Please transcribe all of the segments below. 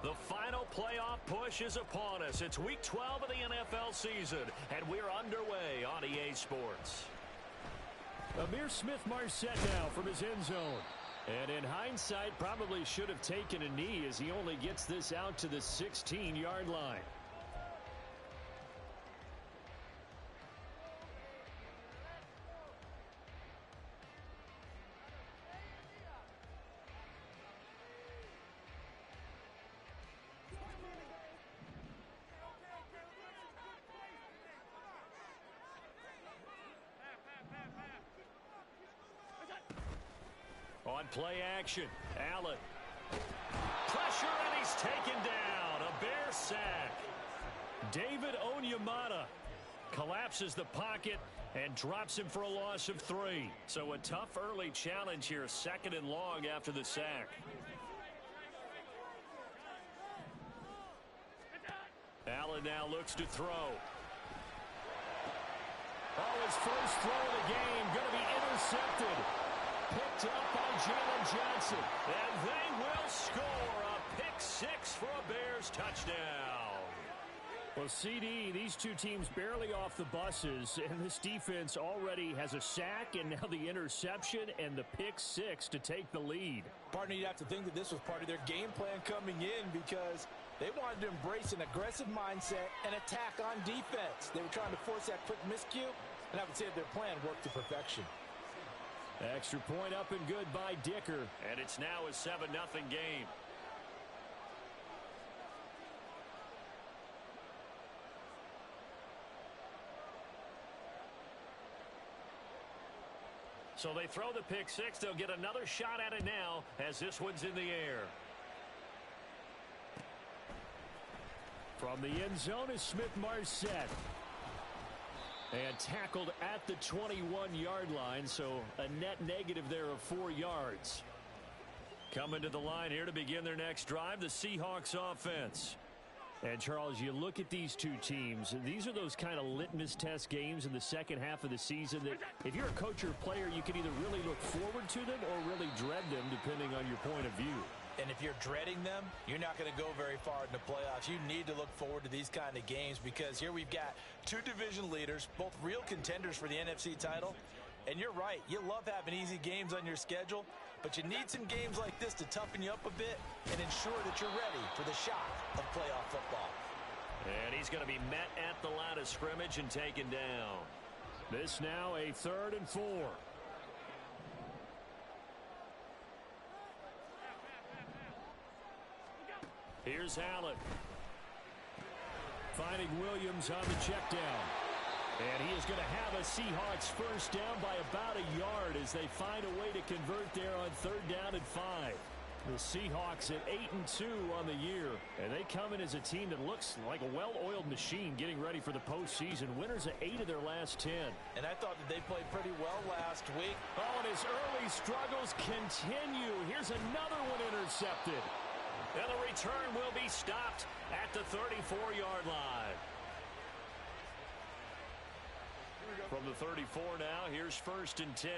The final playoff push is upon us. It's Week 12 of the NFL season, and we're underway on EA Sports. Ihmir Smith-Marsette now from his end zone. And in hindsight, probably should have taken a knee as he only gets this out to the 16-yard line. On play action, Allen. Pressure, and he's taken down. A Bear sack. David Onyemata collapses the pocket and drops him for a loss of 3. So a tough early challenge here, 2nd and long after the sack. Allen now looks to throw. Oh, his first throw of the game going to be intercepted. Picked up by Jalen Johnson. And they will score a pick 6 for a Bears touchdown. Well, CD, these two teams barely off the buses, and this defense already has a sack and now the interception and the pick 6 to take the lead. Partner, you'd have to think that this was part of their game plan coming in because they wanted to embrace an aggressive mindset and attack on defense. They were trying to force that quick miscue, and I would say that their plan worked to perfection. Extra point up and good by Dicker. And it's now a 7-0 game. So they throw the pick 6. They'll get another shot at it now as this one's in the air. From the end zone is Smith-Marsette. And tackled at the 21-yard line, so a net negative there of 4 yards. Coming to the line here to begin their next drive, the Seahawks offense. And, Charles, you look at these two teams, these are those kind of litmus test games in the second half of the season that if you're a coach or a player, you can either really look forward to them or really dread them, depending on your point of view. And if you're dreading them, you're not going to go very far in the playoffs. You need to look forward to these kind of games because here we've got 2 division leaders, both real contenders for the NFC title. And you're right, you love having easy games on your schedule, but you need some games like this to toughen you up a bit and ensure that you're ready for the shock of playoff football. And he's going to be met at the line of scrimmage and taken down. This now a 3rd and 4. Here's Allen. Finding Williams on the check down. And he is going to have a Seahawks first down by about a yard as they find a way to convert there on 3rd down and 5. The Seahawks at 8-2 on the year. And they come in as a team that looks like a well-oiled machine getting ready for the postseason. Winners of 8 of their last 10. And I thought that they played pretty well last week. Oh, and his early struggles continue. Here's another one intercepted. And the return will be stopped at the 34-yard line. From the 34 now, here's 1st and 10.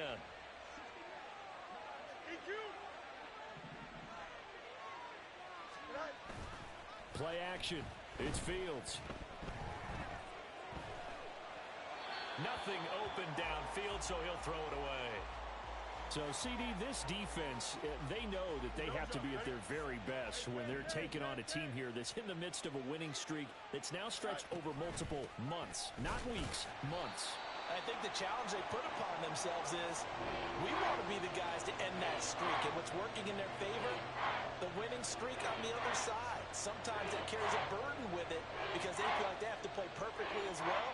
Play action. It's Fields. Nothing open downfield, so he'll throw it away. So, CD, this defense, they know that they have to be at their very best when they're taking on a team here that's in the midst of a winning streak that's now stretched over multiple months. Not weeks, months. I think the challenge they put upon themselves is we want to be the guys to end that streak. And what's working in their favor? The winning streak on the other side. Sometimes that carries a burden with it because they feel like they have to play perfectly as well.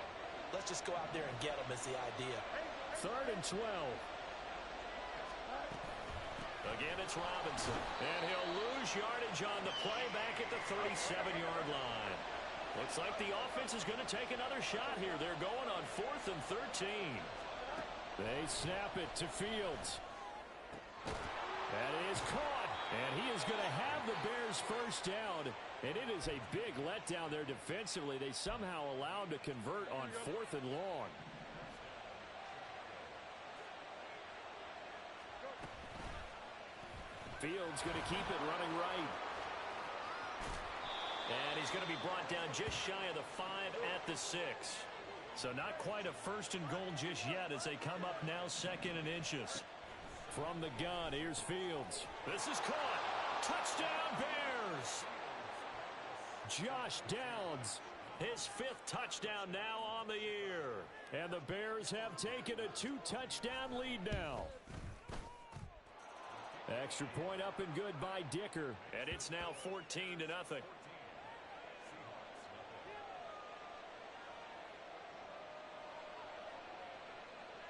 Let's just go out there and get them is the idea. 3rd and 12. Again, it's Robinson. And he'll lose yardage on the play back at the 37-yard line. Looks like the offense is going to take another shot here. They're going on 4th and 13. They snap it to Fields. That is caught. And he is going to have the Bears first down. And it is a big letdown there defensively. They somehow allowed to convert on 4th and long. Fields going to keep it running right. And he's going to be brought down just shy of the 5 at the 6. So not quite a first and goal just yet as they come up now 2nd and inches. From the gun, here's Fields. This is caught. Touchdown, Bears. Josh Downs, his 5th touchdown now on the year. And the Bears have taken a 2-touchdown lead now. Extra point up and good by Dicker. And it's now 14-0.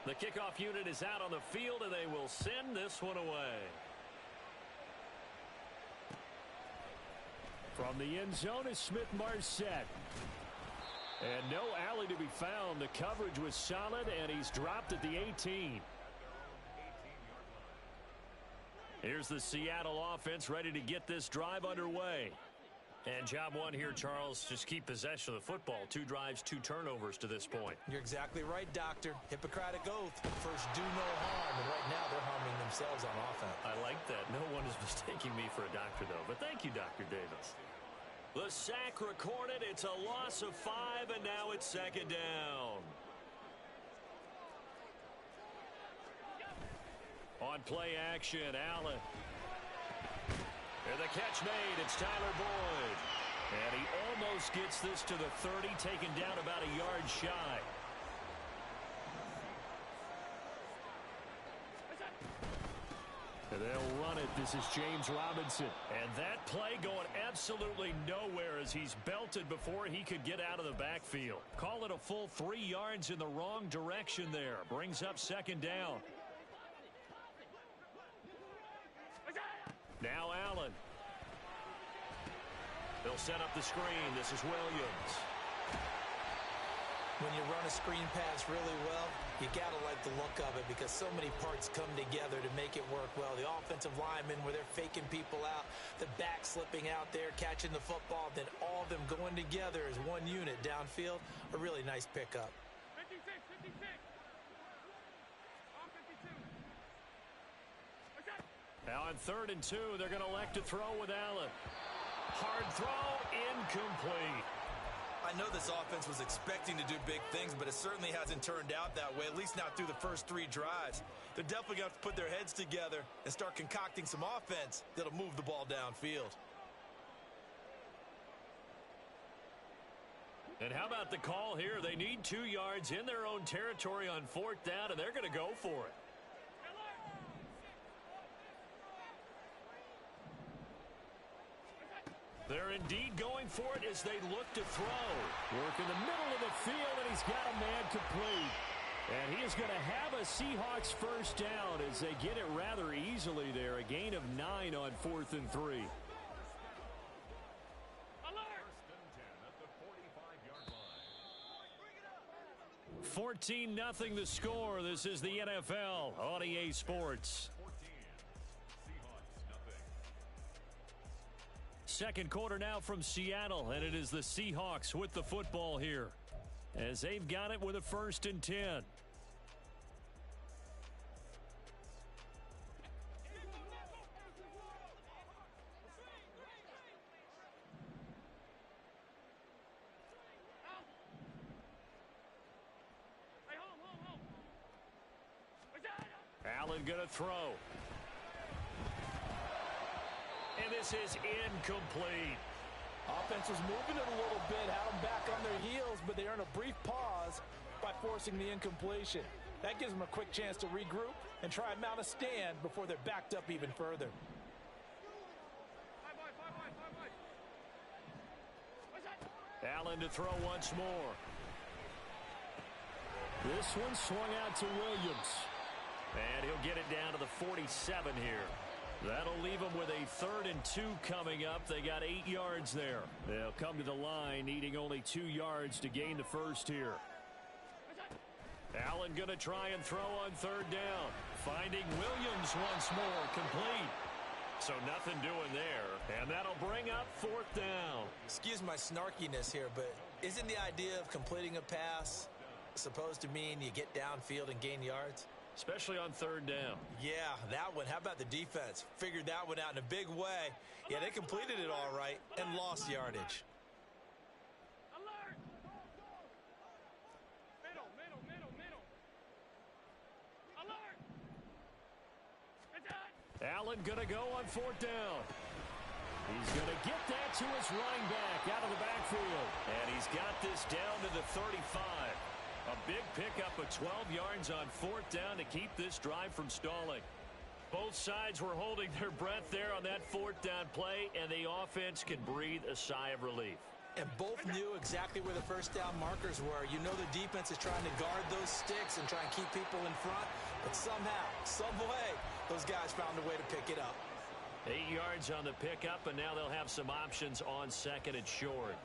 The kickoff unit is out on the field, and they will send this one away. From the end zone is Smith-Marsette. And no alley to be found. The coverage was solid, and he's dropped at the 18. Here's the Seattle offense ready to get this drive underway. And job one here, Charles, just keep possession of the football. 2 drives, 2 turnovers to this point. You're exactly right, Doctor. Hippocratic oath. First, do no harm. And right now, they're harming themselves on offense. I like that. No one is mistaking me for a doctor, though. But thank you, Dr. Davis. The sack recorded. It's a loss of 5, and now it's 2nd down. On play action, Allen. And the catch made. It's Tyler Boyd. And he almost gets this to the 30, taken down about a yard shy. And they'll run it. This is James Robinson. And that play going absolutely nowhere as he's belted before he could get out of the backfield. Call it a full 3 yards in the wrong direction there. Brings up 2nd down. Now Allen. They'll set up the screen. This is Williams. When you run a screen pass really well, you got to like the look of it because so many parts come together to make it work well. The offensive linemen where they're faking people out, the back slipping out there, catching the football, then all of them going together as one unit downfield. A really nice pickup. 56. Now on 3rd and 2, they're going to elect to throw with Allen. Hard throw, incomplete. I know this offense was expecting to do big things, but it certainly hasn't turned out that way, at least not through the first 3 drives. They're definitely going to have to put their heads together and start concocting some offense that'll move the ball downfield. And how about the call here? They need 2 yards in their own territory on 4th down, and they're going to go for it. They're indeed going for it as they look to throw. Work in the middle of the field, and he's got a man complete. And he is going to have a Seahawks first down as they get it rather easily there. A gain of 9 on 4th and 3. 14-0 the score. This is the NFL on EA Sports. Second quarter now from Seattle, and it is the Seahawks with the football here as they've got it with a 1st and 10. Allen going to throw. And this is incomplete. Offense was moving it a little bit, had them back on their heels, but they earn a brief pause by forcing the incompletion. That gives them a quick chance to regroup and try and mount a stand before they're backed up even further. Allen to throw once more. This one swung out to Williams. And he'll get it down to the 47 here. That'll leave them with a 3rd and 2 coming up. They got 8 yards there. They'll come to the line needing only 2 yards to gain the first here. Allen going to try and throw on 3rd down. Finding Williams once more, complete. So nothing doing there. And that'll bring up 4th down. Excuse my snarkiness here, but isn't the idea of completing a pass supposed to mean you get downfield and gain yards? especially on third down. Yeah, that one. How about the defense? Figured that one out in a big way. Yeah, they completed it all right and lost yardage. Allen going to go on fourth down. He's going to get that to his running back out of the backfield. And he's got this down to the 35. A big pickup of 12 yards on fourth down to keep this drive from stalling. Both sides were holding their breath there on that fourth down play, and the offense can breathe a sigh of relief. And both knew exactly where the first down markers were. You know the defense is trying to guard those sticks and try and keep people in front. But somehow, some way, those guys found a way to pick it up. 8 yards on the pickup, and now they'll have some options on second and short.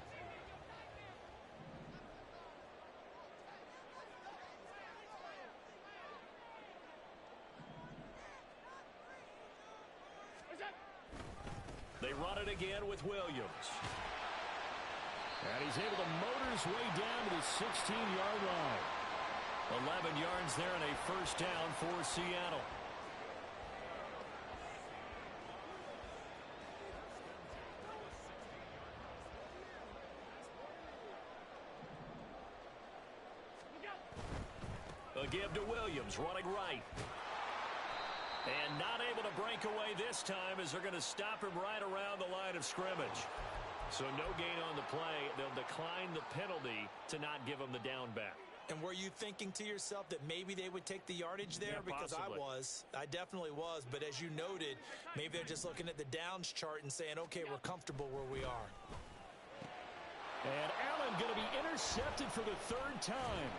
They run it again with Williams. And he's able to motor his way down to the 16-yard line. 11 yards there and a first down for Seattle. A give to Williams, running right. And not able to break away this time as they're going to stop him right around the line of scrimmage. So no gain on the play. They'll decline the penalty to not give him the down back. And were you thinking to yourself that maybe they would take the yardage there? Yeah, because possibly. I definitely was. But as you noted, maybe they're just looking at the downs chart and saying, okay, we're comfortable where we are. And Allen going to be intercepted for the third time.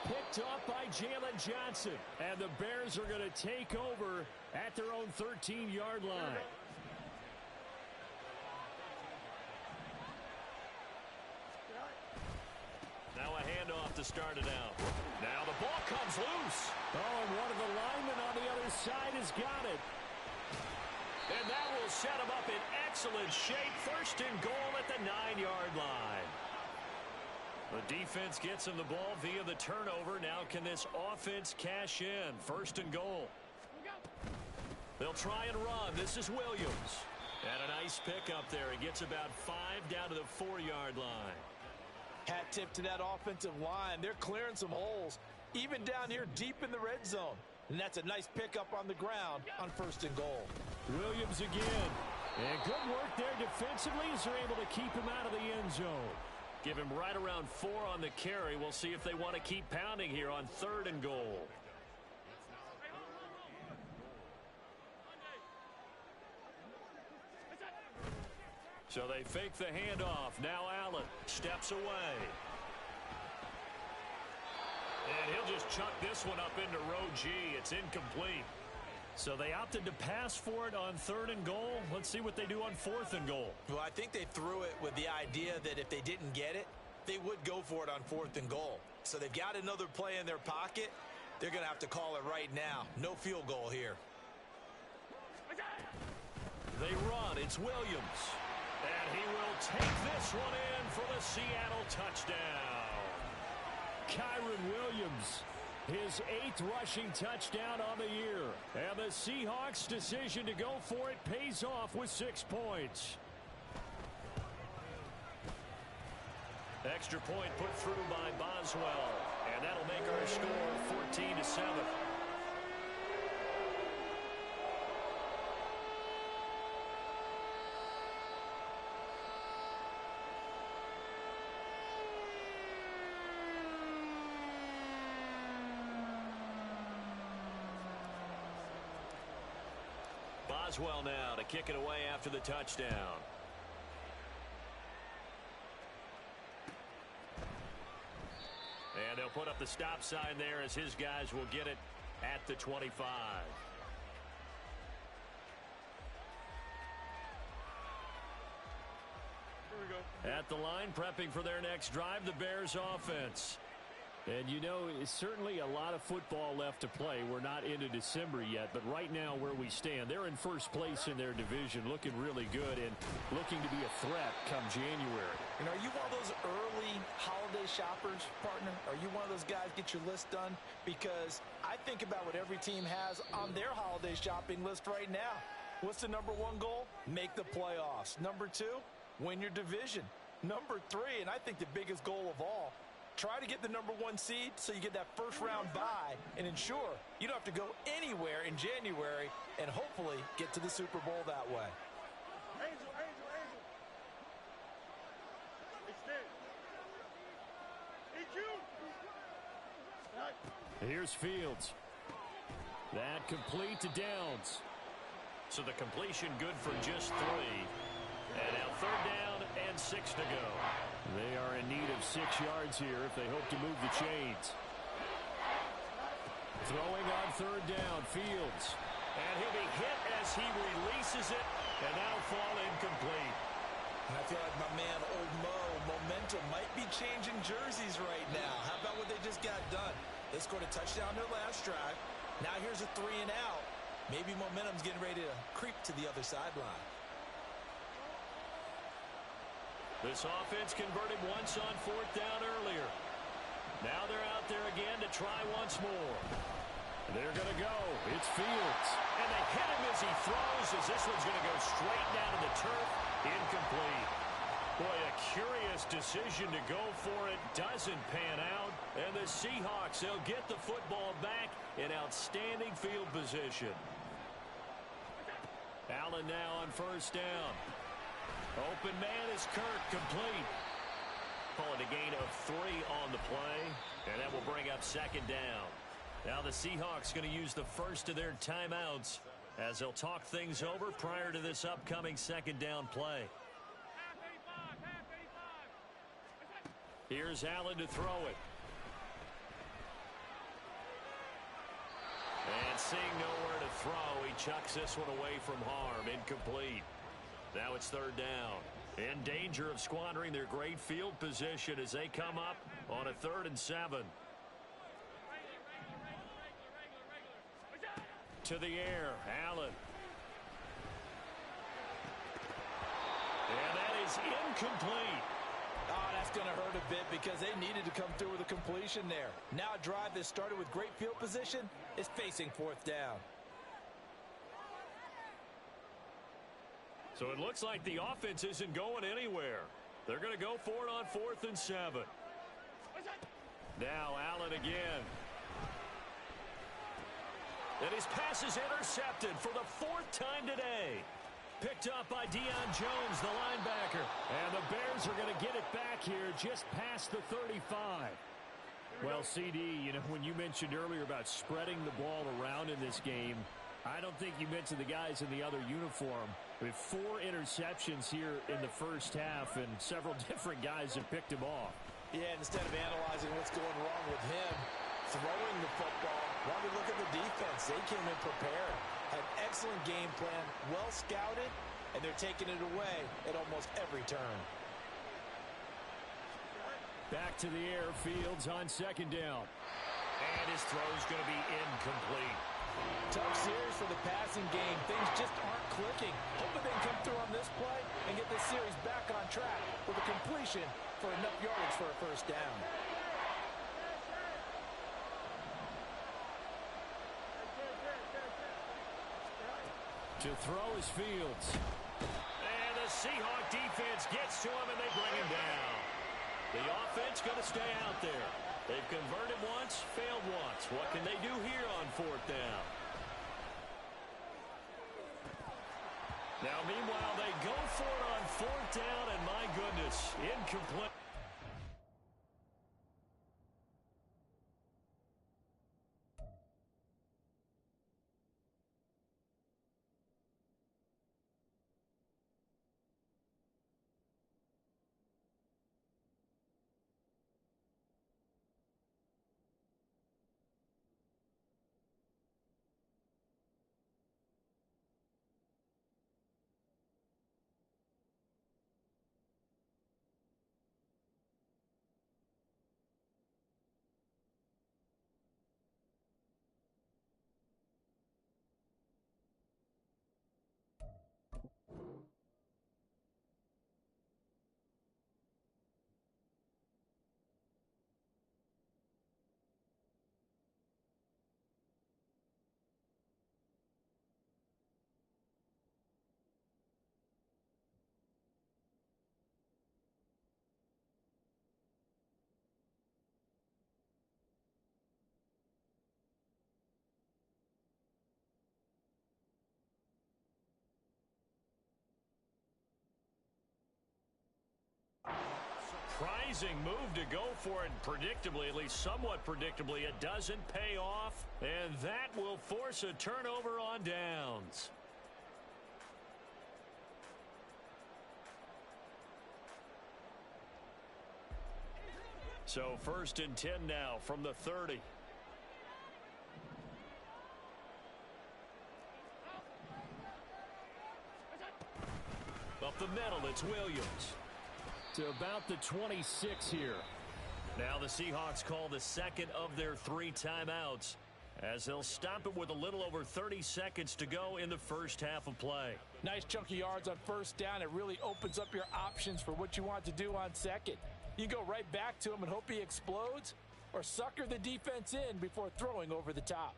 Picked off by Jalen Johnson. And the Bears are going to take over at their own 13-yard line. Now a handoff to start it out. Now the ball comes loose. Oh, and one of the linemen on the other side has got it. And that will set him up in excellent shape. First and goal at the 9-yard line. The defense gets him the ball via the turnover. Now can this offense cash in? First and goal. They'll try and run. This is Williams. And a nice pick up there. He gets about 5 down to the 4-yard line. Hat tip to that offensive line. They're clearing some holes, even down here deep in the red zone. And that's a nice pickup on the ground on first and goal. Williams again. And good work there defensively as they're able to keep him out of the end zone. Give him right around 4 on the carry. We'll see if they want to keep pounding here on third and goal. So they fake the handoff. Now Allen steps away. And he'll just chuck this one up into row G. It's incomplete. So they opted to pass for it on third and goal. Let's see what they do on fourth and goal. Well, I think they threw it with the idea that if they didn't get it, they would go for it on fourth and goal. So they've got another play in their pocket. They're going to have to call it right now. No field goal here. They run. It's Williams. And he will take this one in for the Seattle touchdown. Kyren Williams, his 8th rushing touchdown on the year. And the Seahawks' decision to go for it pays off with 6 points. Extra point put through by Boswell. And that'll make our score 14-7. Boswell now to kick it away after the touchdown. And they'll put up the stop sign there as his guys will get it at the 25. At the line, prepping for their next drive, the Bears offense. And you know, it's certainly a lot of football left to play. We're not into December yet, but right now where we stand, they're in first place in their division, looking really good and looking to be a threat come January. And are you one of those early holiday shoppers, partner? Are you one of those guys get your list done? Because I think about what every team has on their holiday shopping list right now. What's the number one goal? Make the playoffs. Number two, win your division. Number three, and I think the biggest goal of all, try to get the number one seed so you get that first round bye and ensure you don't have to go anywhere in January and hopefully get to the Super Bowl that way. Here's Fields. That complete to Downs. So the completion good for just 3. And now third down and 6 to go. They are in need of 6 yards here if they hope to move the chains. Throwing on third down, Fields. And he'll be hit as he releases it, and that'll fall incomplete. And I feel like my man, Old Mo, momentum might be changing jerseys right now. How about what they just got done? They scored a touchdown their last drive. Now here's a 3 and out. Maybe momentum's getting ready to creep to the other sideline. This offense converted once on fourth down earlier. Now they're out there again to try once more. They're going to go. It's Fields. And they hit him as he throws, as this one's going to go straight down to the turf. Incomplete. Boy, a curious decision to go for it. Doesn't pan out. And the Seahawks, they'll get the football back in outstanding field position. Allen now on first down. Open man is Kirk, complete. Call it a gain of 3 on the play, and that will bring up second down. Now the Seahawks going to use the first of their timeouts as they'll talk things over prior to this upcoming second down play. Here's Allen to throw it. And seeing nowhere to throw, he chucks this one away from harm. Incomplete. Now it's third down. In danger of squandering their great field position as they come up on a 3rd and 7. To the air, Allen. And that is incomplete. Oh, that's going to hurt a bit because they needed to come through with a completion there. Now a drive that started with great field position is facing fourth down. So it looks like the offense isn't going anywhere. They're going to go for it on 4th and 7. Now Allen again. And his pass is intercepted for the 4th time today. Picked up by Deion Jones, the linebacker. And the Bears are going to get it back here just past the 35. Well, CD, you know, when you mentioned earlier about spreading the ball around in this game, I don't think you mentioned the guys in the other uniform. With 4 interceptions here in the first half, and several different guys have picked him off. Yeah, instead of analyzing what's going wrong with him, throwing the football, why don't we look at the defense? They came in prepared, had excellent game plan, well scouted, and they're taking it away at almost every turn. Back to the air, Fields on second down. And his throw's going to be incomplete. Tough series for the passing game. Things just aren't clicking. Hoping they can come through on this play and get this series back on track with a completion for enough yardage for a first down. To throw is Fields. And the Seahawk defense gets to him, and they bring him down. The offense going to stay out there. They've converted once, failed once. What can they do here on 4th down? Now, meanwhile, they go for it on 4th down, and my goodness, incomplete. amazing move to go for it predictably, at least somewhat predictably. It doesn't pay off, and that will force a turnover on downs. So 1st and 10 now from the 30. Up the middle, it's Williams. To about the 26 here. Now the Seahawks call the second of their 3 timeouts, as they'll stop it with a little over 30 seconds to go in the first half of play. Nice chunky yards on 1st down. It really opens up your options for what you want to do on 2nd. You go right back to him and hope he explodes, or sucker the defense in before throwing over the top.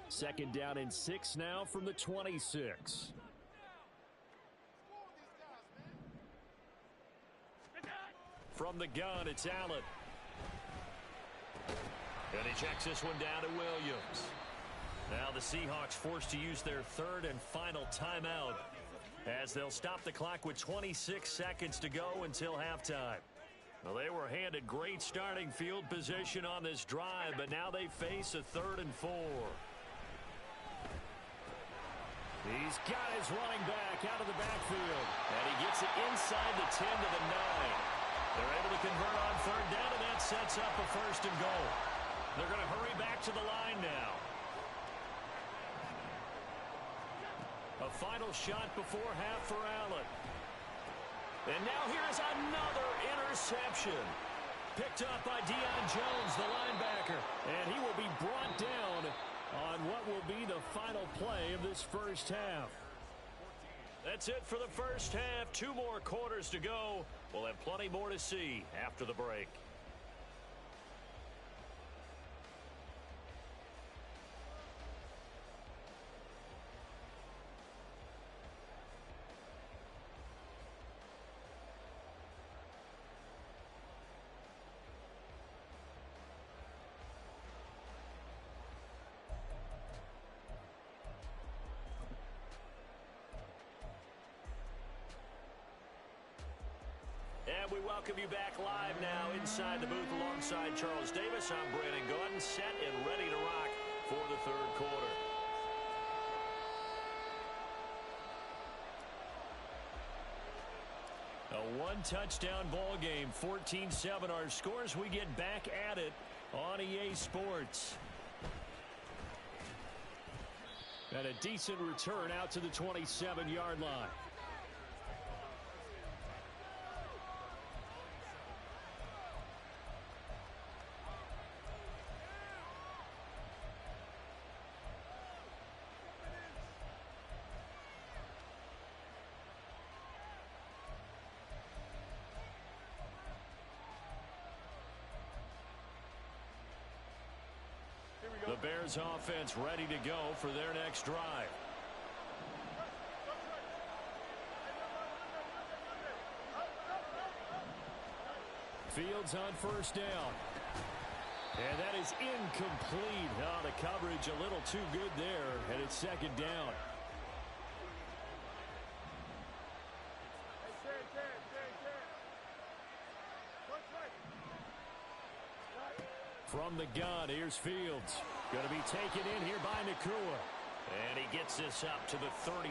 Second down and 6 now from the 26. From the gun, it's Allen. And he checks this one down to Williams. Now the Seahawks forced to use their 3rd and final timeout, as they'll stop the clock with 26 seconds to go until halftime. Well, they were handed great starting field position on this drive, but now they face a 3rd and 4. He's got his running back out of the backfield. And he gets it inside the 10 to the 9. They're able to convert on 3rd down, and that sets up a 1st and goal. They're going to hurry back to the line now. A final shot before half for Allen. And now here's another interception. Picked up by Deion Jones, the linebacker. And he will be brought down on what will be the final play of this first half. That's it for the first half. 2 more quarters to go. We'll have plenty more to see after the break. And we welcome you back live now inside the booth alongside Charles Davis. I'm Brandon Gaudin, set and ready to rock for the 3rd quarter. A 1-touchdown ball game, 14-7 our scores. We get back at it on EA Sports. And a decent return out to the 27-yard line. The Bears offense ready to go for their next drive. Fields on 1st down. And that is incomplete. Oh, the coverage a little too good there, and it's 2nd down. From the gun, here's Fields. Going to be taken in here by Nacua. And he gets this up to the 34,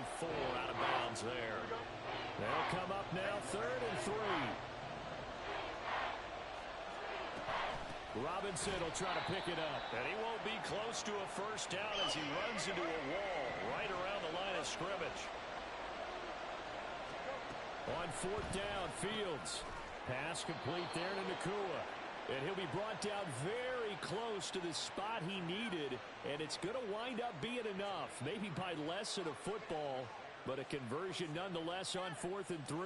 out of bounds there. They'll come up now, 3rd and 3. Robinson will try to pick it up. And he won't be close to a 1st down as he runs into a wall right around the line of scrimmage. On 4th down, Fields. Pass complete there to Nacua. And he'll be brought down very close to the spot he needed. And it's going to wind up being enough. Maybe by less than a football. But a conversion nonetheless on 4th and 3.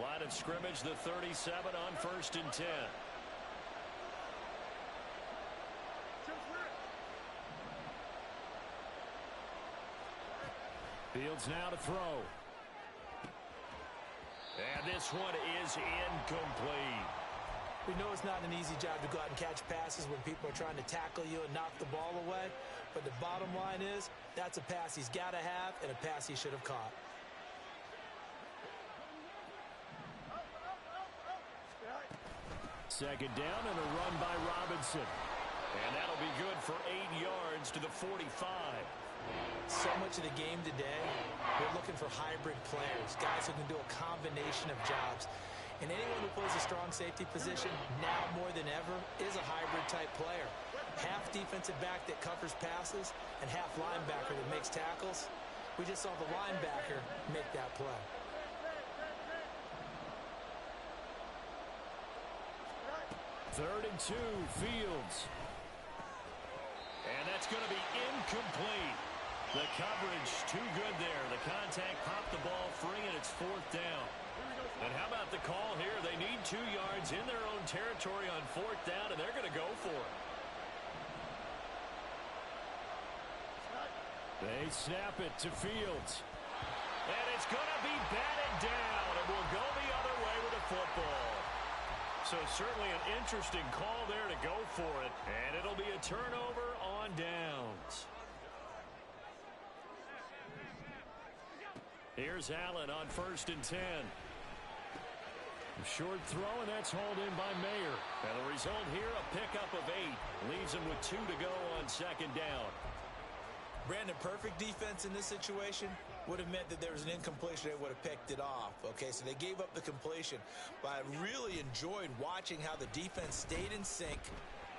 Line of scrimmage, the 37 on 1st and 10. Fields now to throw. And this one is incomplete. We know it's not an easy job to go out and catch passes when people are trying to tackle you and knock the ball away. But the bottom line is, that's a pass he's got to have and a pass he should have caught. second down and a run by Robinson. And that'll be good for 8 yards to the 45. So much of the game today, we're looking for hybrid players, guys who can do a combination of jobs. And anyone who plays a strong safety position, now more than ever, is a hybrid-type player. Half defensive back that covers passes and half linebacker that makes tackles. We just saw the linebacker make that play. Third and 2, Fields. And that's going to be incomplete. The coverage too good there. The contact popped the ball free, and it's 4th down. And how about the call here? They need 2 yards in their own territory on 4th down, and they're going to go for it. They snap it to Fields. And it's going to be batted down, and will go the other way with the football. So certainly an interesting call there to go for it, and it'll be a turnover on downs. Here's Allen on 1st and 10. A short throw, and that's hauled in by Mayer. And the result here, a pickup of 8. Leaves him with 2 to go on 2nd down. Brandon, perfect defense in this situation would have meant that there was an incompletion. They would have picked it off. Okay, so they gave up the completion. But I really enjoyed watching how the defense stayed in sync,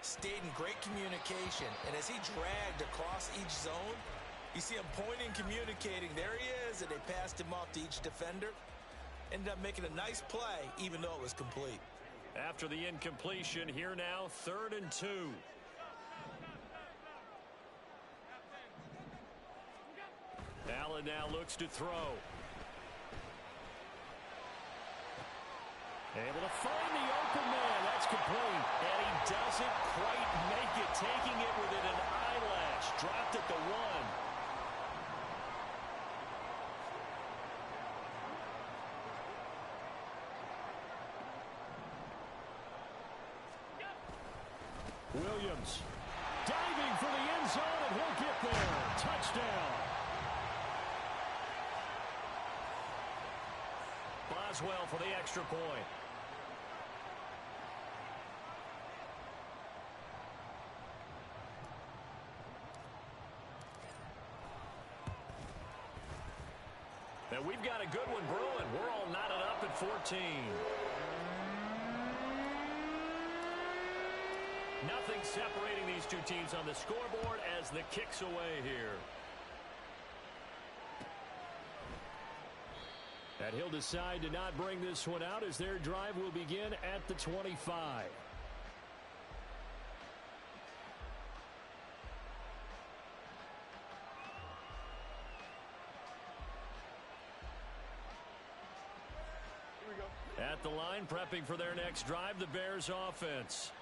stayed in great communication. And as he dragged across each zone, you see him pointing, communicating. There he is, and they passed him off to each defender. Ended up making a nice play, even though it was complete. After the incompletion, here now, 3rd and 2. Allen now looks to throw. Able to find the open man. That's complete. And he doesn't quite make it, taking it within an eyelash. Dropped at the 1. Williams diving for the end zone, and he'll get there. Touchdown. Boswell for the extra point. And we've got a good one brewing. We're all knotted up at 14. Nothing separating these two teams on the scoreboard as the kick's away here. And he'll decide to not bring this one out as their drive will begin at the 25. At the line, prepping for their next drive, the Bears offense.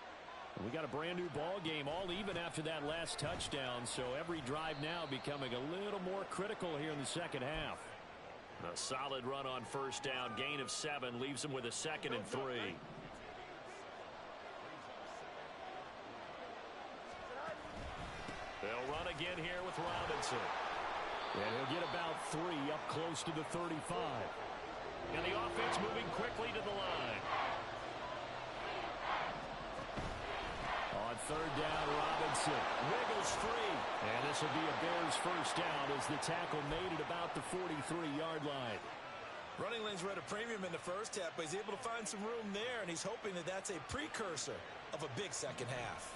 We got a brand new ball game, all even after that last touchdown, so every drive now becoming a little more critical here in the second half. A solid run on 1st down, gain of 7, leaves them with a 2nd and 3. They'll run again here with Robinson. And he'll get about 3 up close to the 35. And the offense moving quickly to the line. On 3rd down, Robinson wiggles free. And this will be a Bears 1st down as the tackle made at about the 43-yard line. Running lanes were at a premium in the first half, but he's able to find some room there, and he's hoping that that's a precursor of a big second half.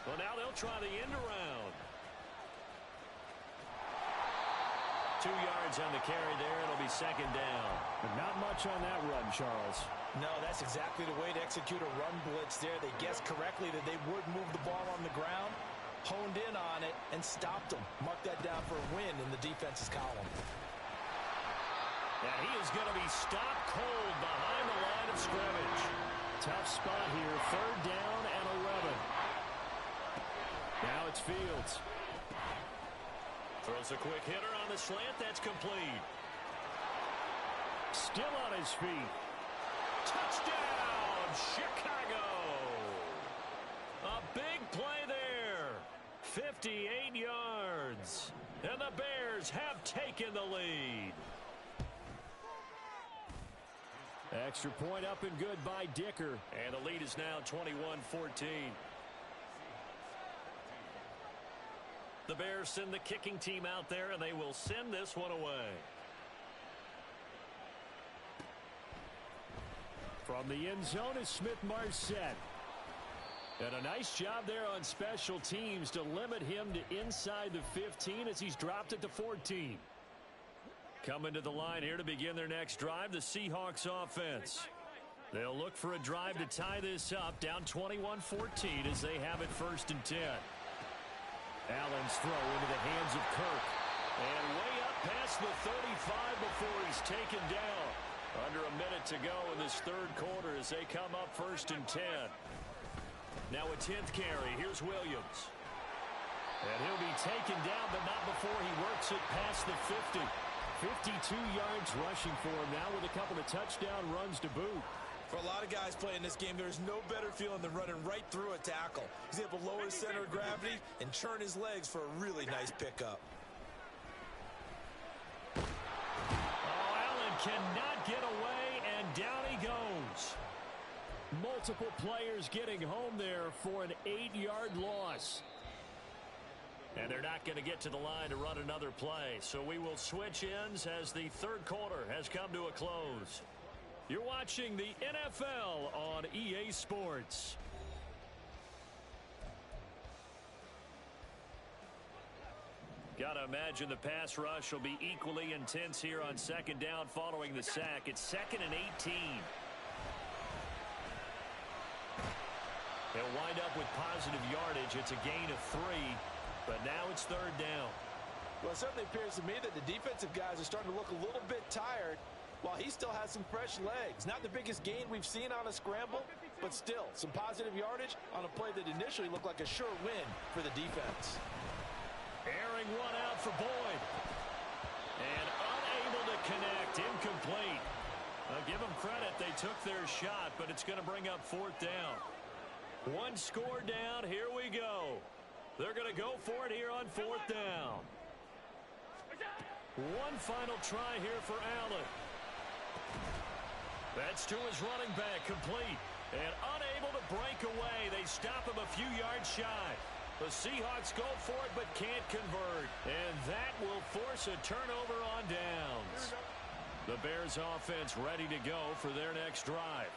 Well, now they'll try the end around. 2 yards on the carry there. It'll be 2nd down. But not much on that run, Charles. No, that's exactly the way to execute a run blitz there. They guessed correctly that they would move the ball on the ground, honed in on it, and stopped them. Mark that down for a win in the defense's column. And he is going to be stopped cold behind the line of scrimmage. Tough spot here. 3rd down and 11. Now it's Fields. Throws a quick hitter on the slant. That's complete. Still on his feet. Touchdown, Chicago. A big play there. 58 yards. And the Bears have taken the lead. Extra point up and good by Dicker. And the lead is now 21-14. The Bears send the kicking team out there, and they will send this one away. From the end zone is Smith-Marsette. And a nice job there on special teams to limit him to inside the 15 as he's dropped it to 14. Coming to the line here to begin their next drive, the Seahawks offense. They'll look for a drive to tie this up, down 21-14 as they have it 1st and 10. Allen's throw into the hands of Kirk. And way up past the 35 before he's taken down. Under a minute to go in this 3rd quarter as they come up 1st and 10. Now a 10th carry. Here's Williams. And he'll be taken down, but not before he works it past the 50. 52 yards rushing for him now with a couple of touchdown runs to boot. For a lot of guys playing this game, there's no better feeling than running right through a tackle. He's able to lower his center of gravity and churn his legs for a really nice pickup. Oh, Allen cannot get away, and down he goes. Multiple players getting home there for an 8-yard loss. And they're not going to get to the line to run another play. So we will switch ends as the 3rd quarter has come to a close. You're watching the NFL on EA Sports. Got to imagine the pass rush will be equally intense here on 2nd down following the sack. It's 2nd and 18. They'll wind up with positive yardage. It's a gain of 3. But now it's 3rd down. Well, it certainly appears to me that the defensive guys are starting to look a little bit tired while he still has some fresh legs. Not the biggest gain we've seen on a scramble, but still some positive yardage on a play that initially looked like a sure win for the defense. Airing one out for Boyd. And unable to connect. Incomplete. I'll give them credit. They took their shot, but it's going to bring up 4th down. 1 score down. Here we go. They're going to go for it here on 4th down. One final try here for Allen. That's to his running back, complete. And unable to break away. They stop him a few yards shy. The Seahawks go for it but can't convert. And that will force a turnover on downs. The Bears offense ready to go for their next drive.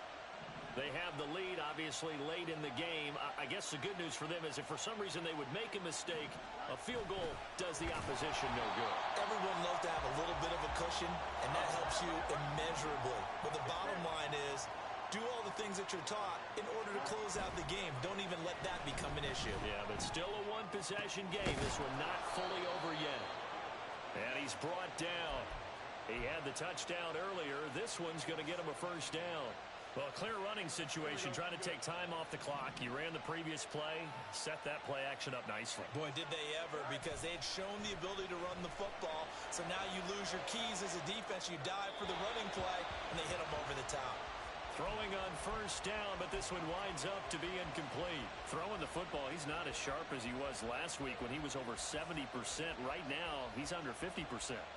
They have the lead, obviously, late in the game. I guess the good news for them is if for some reason they would make a mistake, a field goal does the opposition no good. Everyone loves to have a little bit of a cushion, and that helps you immeasurably. But the bottom line is, do all the things that you're taught in order to close out the game. Don't even let that become an issue. Yeah, but still a one-possession game. This one not fully over yet. And he's brought down. He had the touchdown earlier. This one's going to get him a 1st down. Well, a clear running situation, trying to take time off the clock. He ran the previous play, set that play action up nicely. Boy, did they ever, because they had shown the ability to run the football. So now you lose your keys as a defense. You dive for the running play, and they hit them over the top. Throwing on 1st down, but this one winds up to be incomplete. Throwing the football, he's not as sharp as he was last week when he was over 70%. Right now, he's under 50%.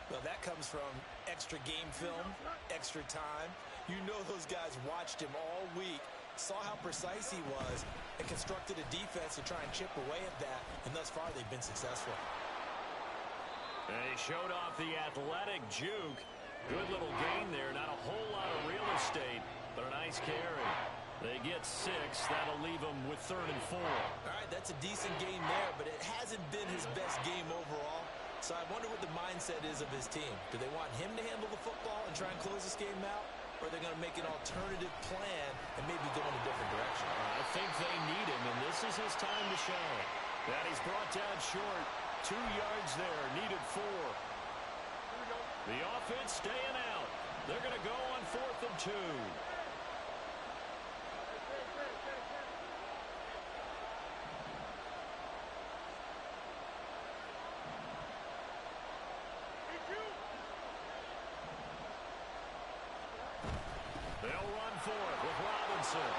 Well, that comes from extra game film, extra time. You know those guys watched him all week, saw how precise he was, and constructed a defense to try and chip away at that. And thus far, they've been successful. And he showed off the athletic juke. Good little gain there. Not a whole lot of real estate, but a nice carry. They get 6. That'll leave them with 3rd and 4. All right, that's a decent gain there, but it hasn't been his best game overall. So I wonder what the mindset is of his team. Do they want him to handle the football and try and close this game out? Or are they going to make an alternative plan and maybe go in a different direction? I think they need him, and this is his time to shine. That he's brought down short. 2 yards there, needed 4. The offense staying out. They're going to go on 4th and 2. They'll run for it with Robinson.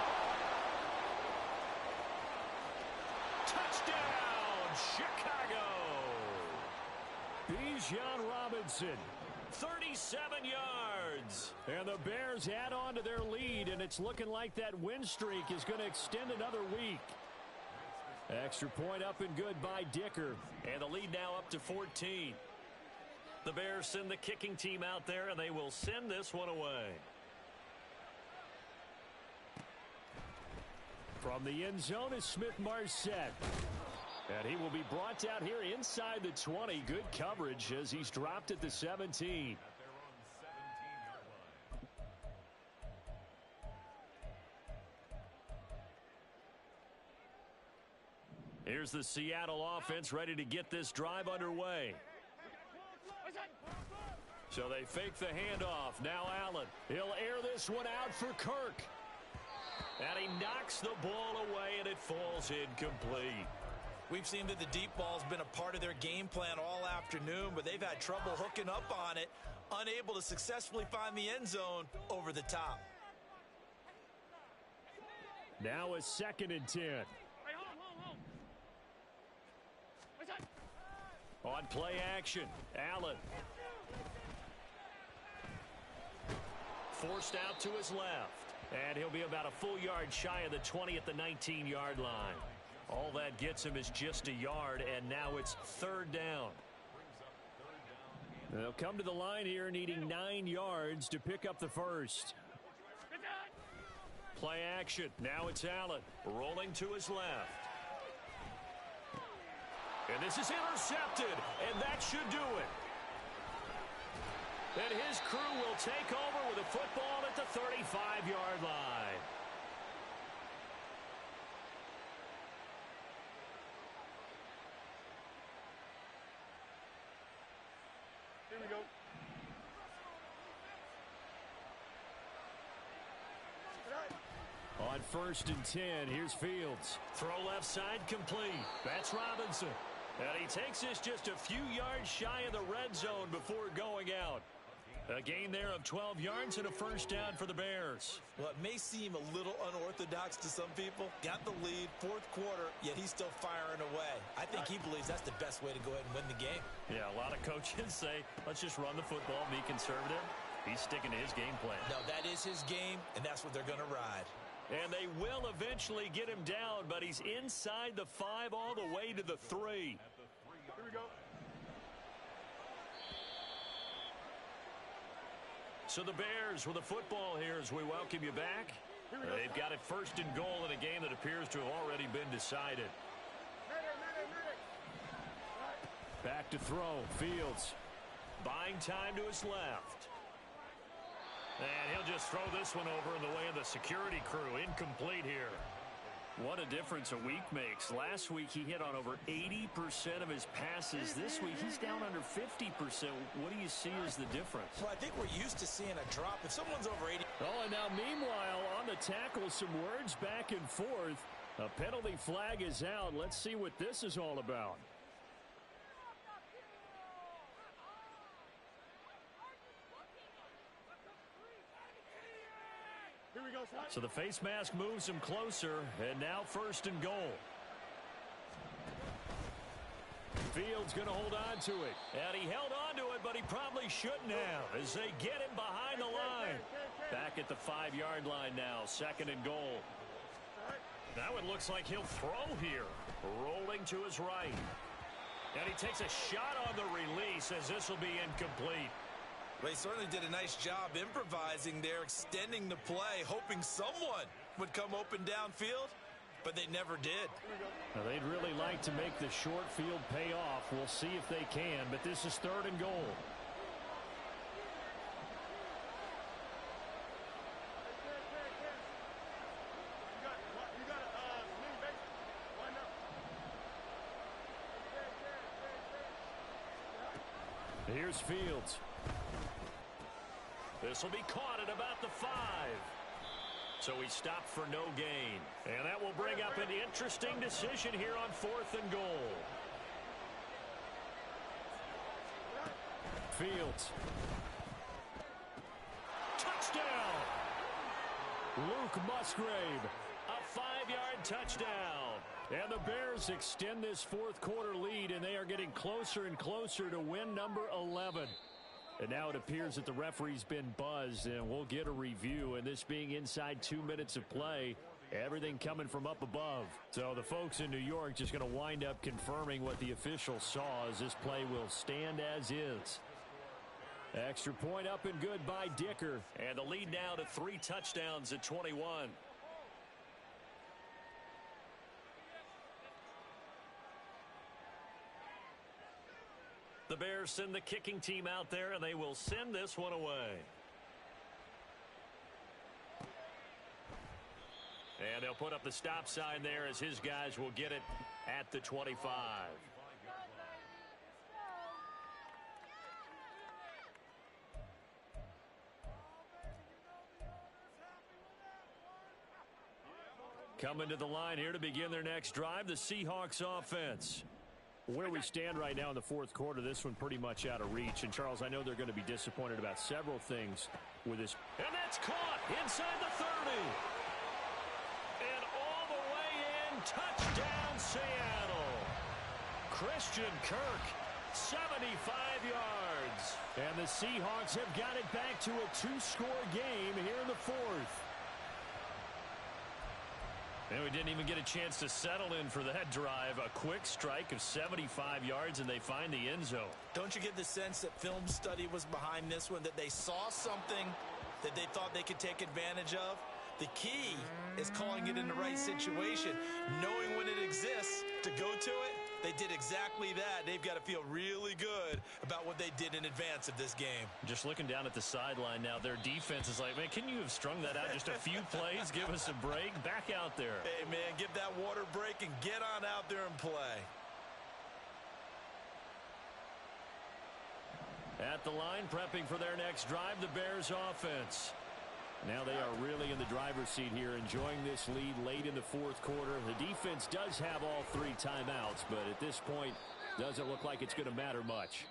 Touchdown, Chicago! Bijan Robinson, 37 yards. And the Bears add on to their lead, and it's looking like that win streak is going to extend another week. Extra point up and good by Dicker. And the lead now up to 14. The Bears send the kicking team out there, and they will send this one away. From the end zone is Smith-Marsette. And he will be brought out here inside the 20. Good coverage as he's dropped at the 17. Here's the Seattle offense ready to get this drive underway. So they fake the handoff. Now Allen. He'll air this one out for Kirk. And he knocks the ball away, and it falls incomplete. We've seen that the deep ball's been a part of their game plan all afternoon, but they've had trouble hooking up on it, unable to successfully find the end zone over the top. Now a 2nd and 10. On play action, Allen. Forced out to his left. And he'll be about a full yard shy of the 20 at the 19-yard line. All that gets him is just a yard, and now it's 3rd down. They'll come to the line here needing 9 yards to pick up the first. Play action. Now it's Allen rolling to his left. And this is intercepted, and that should do it. And his crew will take over with a football at the 35-yard line. Here we go. On 1st and 10, here's Fields. Throw left side complete. That's Robinson. And he takes this just a few yards shy of the red zone before going out. A gain there of 12 yards and a first down for the Bears. Well, it may seem a little unorthodox to some people. Got the lead, 4th quarter, yet he's still firing away. I think he believes that's the best way to go ahead and win the game. Yeah, a lot of coaches say, let's just run the football, be conservative. He's sticking to his game plan. No, that is his game, and that's what they're going to ride. And they will eventually get him down, but he's inside the 5 all the way to the 3. Here we go. So the Bears with the football here as we welcome you back. They've got it 1st and goal in a game that appears to have already been decided. Back to throw. Fields. Buying time to his left. And he'll just throw this one over in the way of the security crew. Incomplete here. What a difference a week makes. Last week he hit on over 80% of his passes. This week he's down under 50%. What do you see as the difference? Well, I think we're used to seeing a drop. If someone's over 80... Oh, and now meanwhile on the tackle, some words back and forth. A penalty flag is out. Let's see what this is all about. Here we go, son. So the face mask moves him closer, and now 1st and goal. Fields going to hold on to it. And he held on to it, but he probably shouldn't have as they get him behind the line. Back at the 5-yard line now, 2nd and goal. Now it looks like he'll throw here. Rolling to his right. And he takes a shot on the release as this will be incomplete. Well, he certainly did a nice job improvising there, extending the play, hoping someone would come open downfield, but they never did. Now, they'd really like to make the short field pay off. We'll see if they can, but this is 3rd and goal. Here's Fields. This will be caught at about the 5. So he stopped for no gain. And that will bring up an interesting decision here on 4th and goal. Fields. Touchdown! Luke Musgrave. A 5-yard touchdown. And the Bears extend this fourth quarter lead, and they are getting closer and closer to win number 11. And now it appears that the referee's been buzzed, and we'll get a review. And this being inside 2 minutes of play, everything coming from up above. So the folks in New York just going to wind up confirming what the official saw, as this play will stand as is. Extra point up and good by Dicker. And the lead now to 3 touchdowns at 21. The Bears send the kicking team out there, and they will send this one away. And they'll put up the stop sign there as his guys will get it at the 25. Coming to the line here to begin their next drive, the Seahawks offense. Where we stand right now in the fourth quarter, this one pretty much out of reach. And, Charles, I know they're going to be disappointed about several things with this. And that's caught inside the 30. And all the way in, touchdown Seattle. Christian Kirk, 75 yards. And the Seahawks have got it back to a 2-score game here in the fourth. And we didn't even get a chance to settle in for that drive. A quick strike of 75 yards, and they find the end zone. Don't you get the sense that film study was behind this one, that they saw something that they thought they could take advantage of? The key is calling it in the right situation, knowing when it exists to go to it. They did exactly that. They've got to feel really good about what they did in advance of this game. Just looking down at the sideline now, their defense is like, man, can you have strung that out just a few plays? Give us a break. Back out there. Hey, man, give that water break and get on out there and play. At the line, prepping for their next drive, the Bears offense. Now they are really in the driver's seat here, enjoying this lead late in the fourth quarter. The defense does have all 3 timeouts, but at this point, doesn't look like it's going to matter much.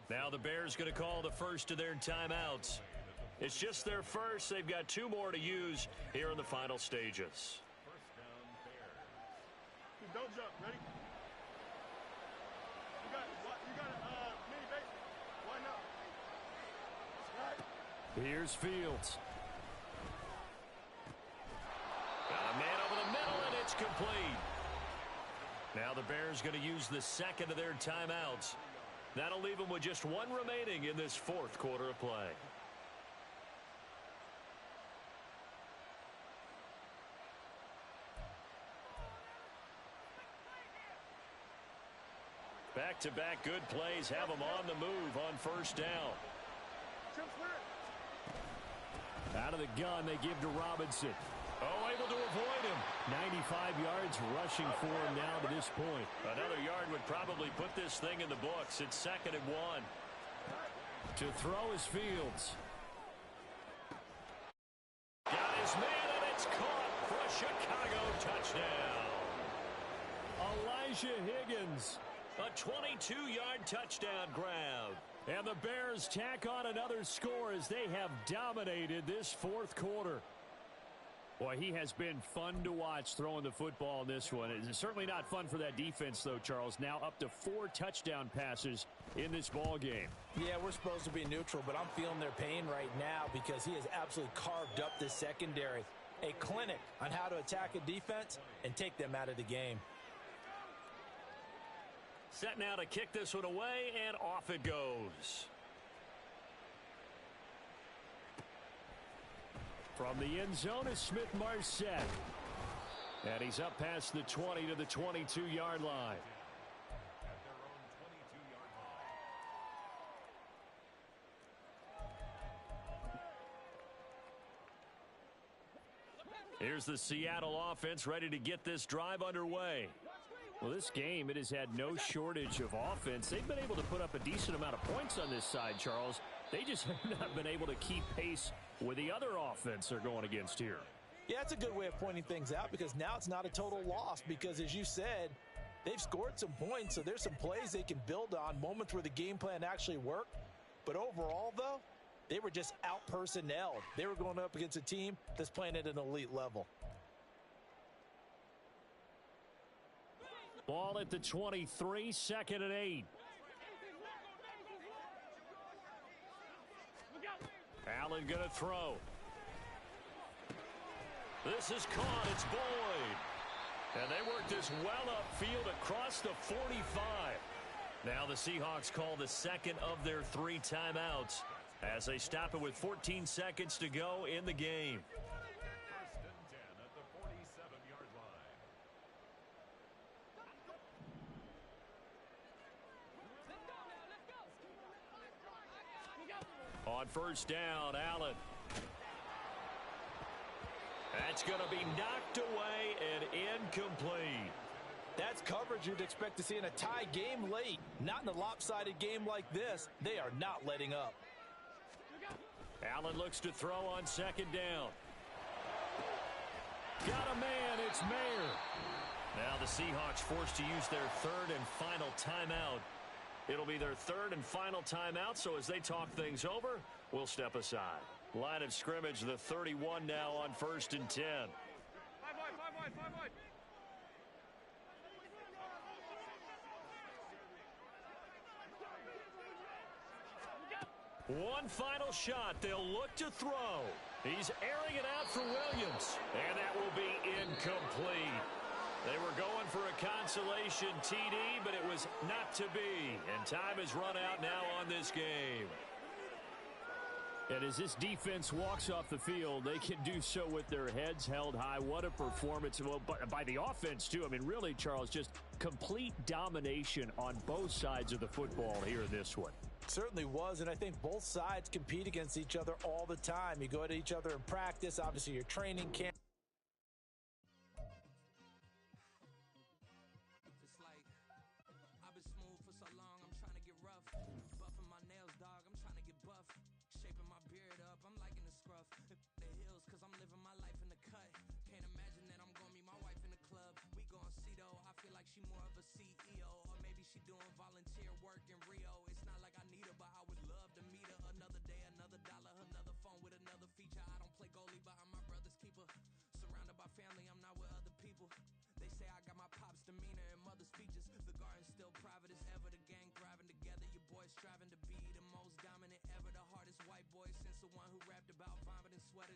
Now the Bears going to call the first of their timeouts. It's just their first. They've got 2 more to use here in the final stages. Don't jump. Ready? You got mini base. Why not? Here's Fields. Got a man over the middle, and it's complete. Now the Bears going to use the second of their timeouts. That'll leave them with just 1 remaining in this fourth quarter of play. Back-to-back good plays have them on the move on first down. Out of the gun, they give to Robinson. Oh, able to avoid him. 95 yards rushing for him now to this point. Another yard would probably put this thing in the books. It's 2nd and 1. To throw is Fields. Got his man, and it's caught for a Chicago touchdown. Elijah Higgins. A 22-yard touchdown grab. And the Bears tack on another score as they have dominated this fourth quarter. Boy, he has been fun to watch throwing the football in this one. It's certainly not fun for that defense, though, Charles. Now up to 4 touchdown passes in this ball game. Yeah, we're supposed to be neutral, but I'm feeling their pain right now because he has absolutely carved up the secondary. A clinic on how to attack a defense and take them out of the game. Set now to kick this one away, and off it goes. From the end zone is Smith-Marsette. And he's up past the 20 to the 22-yard line. Here's the Seattle offense ready to get this drive underway. Well, this game, it has had no shortage of offense. They've been able to put up a decent amount of points on this side, Charles. They just have not been able to keep pace with the other offense they're going against here. Yeah, that's a good way of pointing things out because now it's not a total loss because, as you said, they've scored some points, so there's some plays they can build on, moments where the game plan actually worked. But overall, though, they were just out-personnelled. They were going up against a team that's playing at an elite level. Ball at the 23, 2nd and 8. Allen going to throw. This is caught. It's Boyd. And they work this well upfield across the 45. Now the Seahawks call the second of their 3 timeouts as they stop it with 14 seconds to go in the game. First and 10 at the 47-yard line. On first down, Allen. That's going to be knocked away and incomplete. That's coverage you'd expect to see in a tie game late. Not in a lopsided game like this. They are not letting up. Allen looks to throw on second down. Got a man. It's Mayer. Now the Seahawks forced to use their 3rd and final timeout. It'll be their 3rd and final timeout, so as they talk things over, we'll step aside. Line of scrimmage, the 31 now on 1st and 10. 5 wide. One final shot. They'll look to throw. He's airing it out for Williams. And that will be incomplete. They were going for a consolation TD, but it was not to be. And time has run out now on this game. And as this defense walks off the field, they can do so with their heads held high. What a performance by the offense, too. I mean, really, Charles, just complete domination on both sides of the football here in this one. Certainly was, and I think both sides compete against each other all the time. You go at each other in practice, obviously your training camp.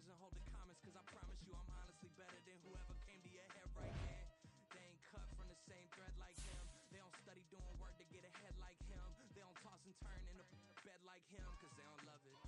And hold the comments, cause I promise you I'm honestly better than whoever came to your head right then. They ain't cut from the same thread like him. They don't study doing work to get ahead like him. They don't toss and turn in a bed like him, cause they don't love it.